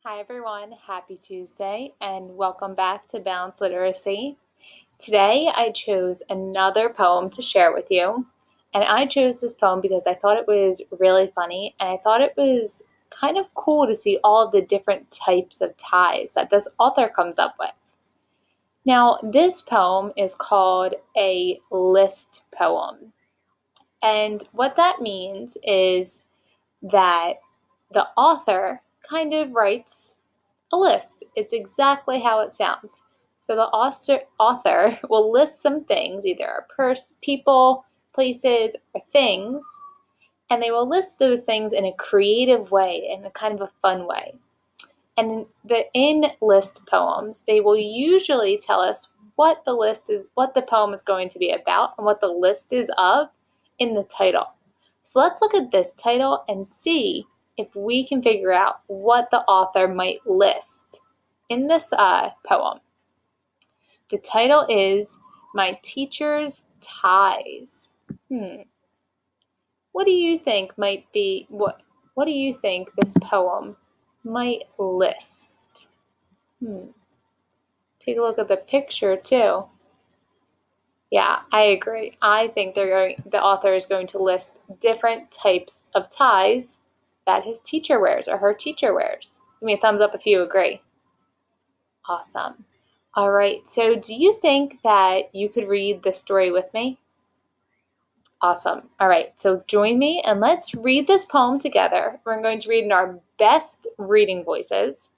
Hi everyone, happy Tuesday and welcome back to Balanced Literacy. Today I chose another poem to share with you, and I chose this poem because I thought it was really funny and I thought it was kind of cool to see all the different types of ties that this author comes up with. Now, this poem is called a list poem, and what that means is that the author kind of writes a list. It's exactly how it sounds. So the author will list some things, either people, places, or things, and they will list those things in a creative way, in a kind of a fun way. And in list poems, they will usually tell us what the poem is going to be about, and what the list is of in the title. So let's look at this title and see if we can figure out what the author might list in this poem. The title is My Teacher's Ties. What do you think might be, what do you think this poem might list? Take a look at the picture too. Yeah, I agree. I think the author is going to list different types of ties that his teacher wears or her teacher wears. Give me a thumbs up if you agree. Awesome. All right, so do you think that you could read the story with me? Awesome. All right, so join me and let's read this poem together. We're going to read in our best reading voices,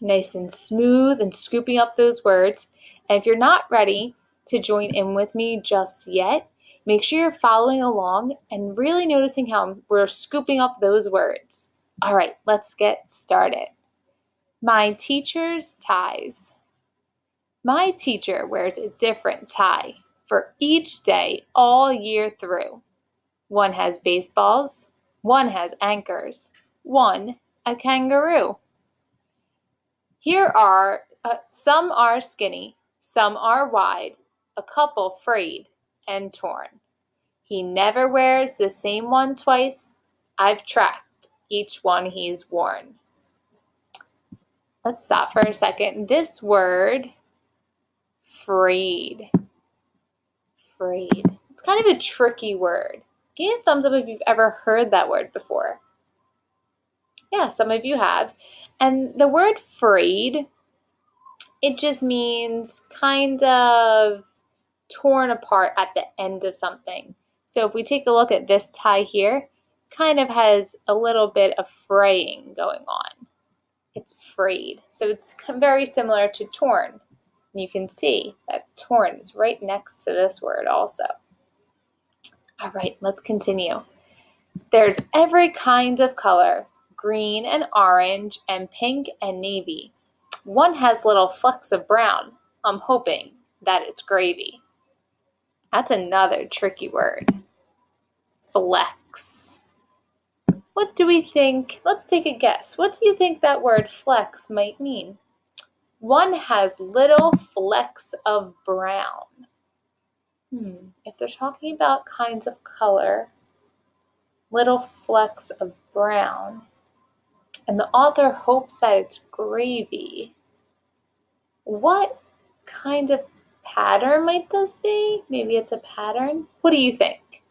nice and smooth and scooping up those words. And if you're not ready to join in with me just yet, make sure you're following along and really noticing how we're scooping up those words. All right, let's get started. My teacher's ties. My teacher wears a different tie for each day all year through. One has baseballs, one has anchors, one a kangaroo. Here are some are skinny, some are wide, a couple frayed and torn. He never wears the same one twice. I've tracked each one he's worn. Let's stop for a second. This word, frayed. Frayed. It's kind of a tricky word. Give me a thumbs up if you've ever heard that word before. Yeah, some of you have. And the word frayed, it just means kind of torn apart at the end of something. So if we take a look at this tie here, kind of has a little bit of fraying going on. It's frayed. So it's very similar to torn. And you can see that torn is right next to this word also. All right, let's continue. There's every kind of color, green and orange and pink and navy. One has little flecks of brown. I'm hoping that it's gravy. That's another tricky word. Flex. What do we think? Let's take a guess. What do you think that word flex might mean? One has little flecks of brown. If they're talking about kinds of color, little flecks of brown, and the author hopes that it's gravy, what kind of pattern might this be? Maybe it's a pattern? What do you think?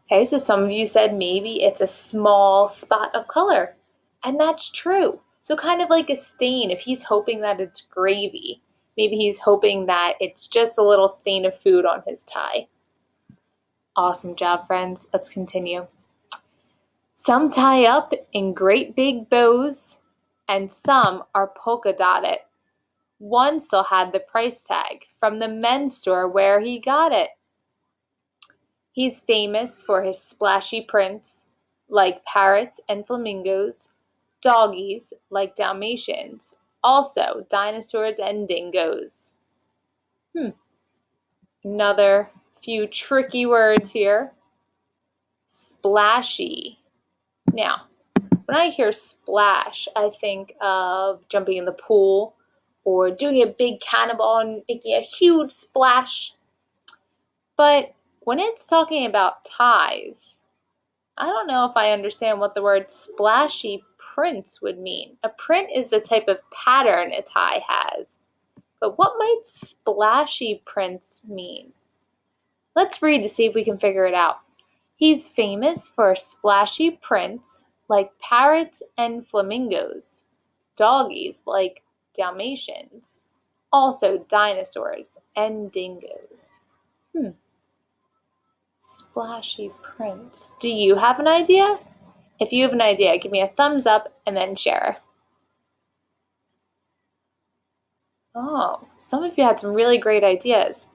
Okay, so some of you said maybe it's a small spot of color, and that's true. So kind of like a stain, if he's hoping that it's gravy, maybe he's hoping that it's just a little stain of food on his tie. Awesome job, friends. Let's continue. Some tie up in great big bows, and some are polka dotted. One still had the price tag from the men's store where he got it. He's famous for his splashy prints, like parrots and flamingos, doggies like Dalmatians, also dinosaurs and dingoes. Another few tricky words here. Splashy. Now, when I hear splash, I think of jumping in the pool or doing a big cannonball and making a huge splash. But when it's talking about ties, I don't know if I understand what the word splashy prints would mean. A print is the type of pattern a tie has. But what might splashy prints mean? Let's read to see if we can figure it out. He's famous for splashy prints like parrots and flamingos, doggies like Dalmatians, also dinosaurs and dingoes. Splashy prints. Do you have an idea? If you have an idea, give me a thumbs up and then share. Oh, some of you had some really great ideas.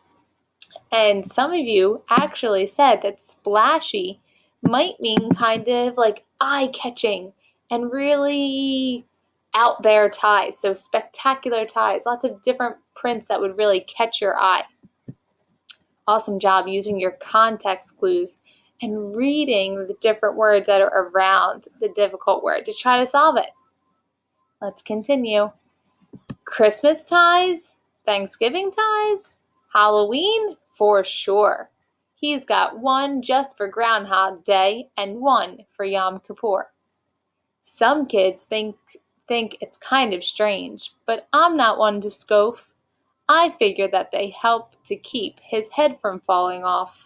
And some of you actually said that splashy might mean kind of like eye-catching and really out there ties. So spectacular ties, lots of different prints that would really catch your eye. Awesome job using your context clues and reading the different words that are around the difficult word to try to solve it. Let's continue. Christmas ties, Thanksgiving ties, Halloween for sure. He's got one just for Groundhog Day and one for Yom Kippur. Some kids think it's kind of strange, but I'm not one to scoff. I figure that they help to keep his head from falling off.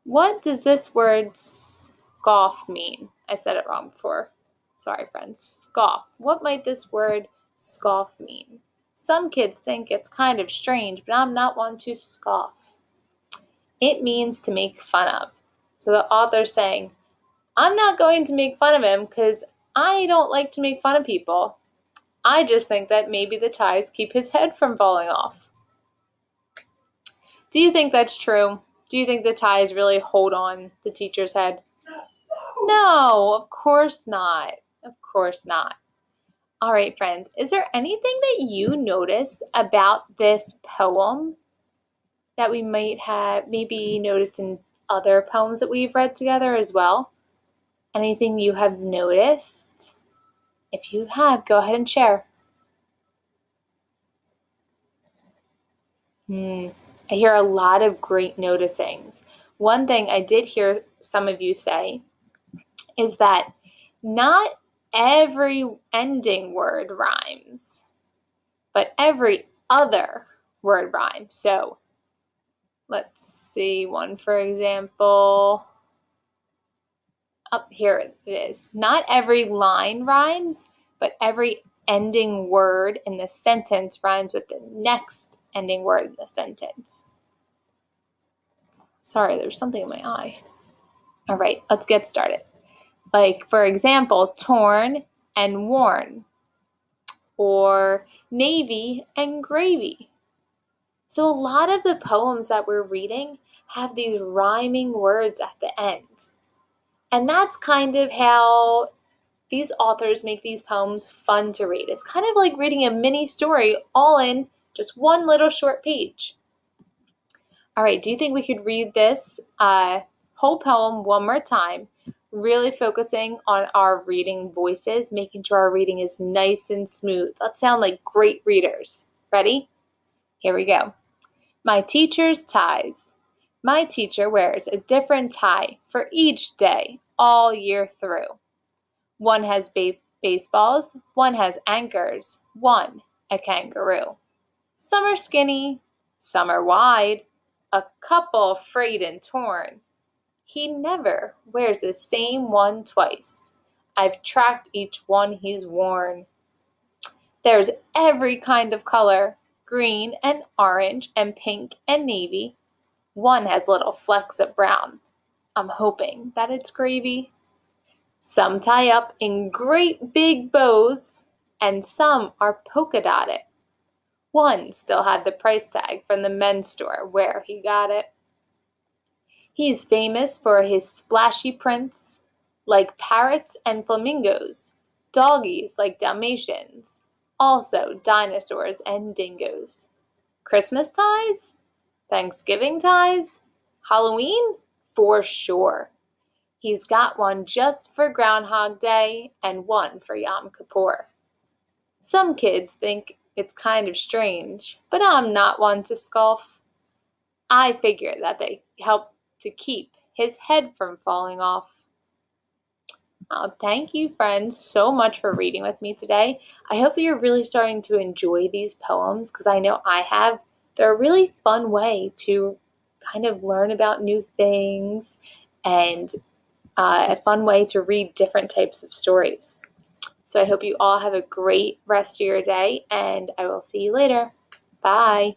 What does this word scoff mean? I said it wrong before. Sorry, friends. Scoff. What might this word scoff mean? Some kids think it's kind of strange, but I'm not one to scoff. It means to make fun of. So the author's saying, I'm not going to make fun of him because I don't like to make fun of people. I just think that maybe the ties keep his head from falling off. Do you think that's true? Do you think the ties really hold on the teacher's head? No, of course not. Of course not. All right, friends, is there anything that you noticed about this poem that we might have maybe noticed in other poems that we've read together as well? Anything you have noticed? If you have, go ahead and share. I hear a lot of great noticings. One thing I did hear some of you say is that not every ending word rhymes, but every other word rhymes. So let's see one, for example. Up here it is. Not every line rhymes, but every ending word in the sentence rhymes with the next ending word in the sentence. Sorry, there's something in my eye. All right, let's get started. Like, for example, torn and worn, or navy and gravy. So a lot of the poems that we're reading have these rhyming words at the end. And that's kind of how these authors make these poems fun to read. It's kind of like reading a mini story all in just one little short page. All right, do you think we could read this whole poem one more time, really focusing on our reading voices, making sure our reading is nice and smooth? Let's sound like great readers. Ready? Here we go. My teacher's ties. My teacher wears a different tie for each day, all year through. One has baseballs, one has anchors, one a kangaroo. Some are skinny, some are wide, a couple frayed and torn. He never wears the same one twice. I've tracked each one he's worn. There's every kind of color, green and orange and pink and navy. One has little flecks of brown. I'm hoping that it's gravy. Some tie up in great big bows, and some are polka dotted. One still had the price tag from the men's store where he got it. He's famous for his splashy prints, like parrots and flamingos, doggies like Dalmatians, also dinosaurs and dingoes. Christmas ties? Thanksgiving ties? Halloween? For sure. He's got one just for Groundhog Day and one for Yom Kippur. Some kids think it's kind of strange, but I'm not one to scoff. I figure that they help to keep his head from falling off. Thank you, friends, so much for reading with me today. I hope that you're really starting to enjoy these poems because I know I have. They're a really fun way to kind of learn about new things and a fun way to read different types of stories. So I hope you all have a great rest of your day, and I will see you later. Bye.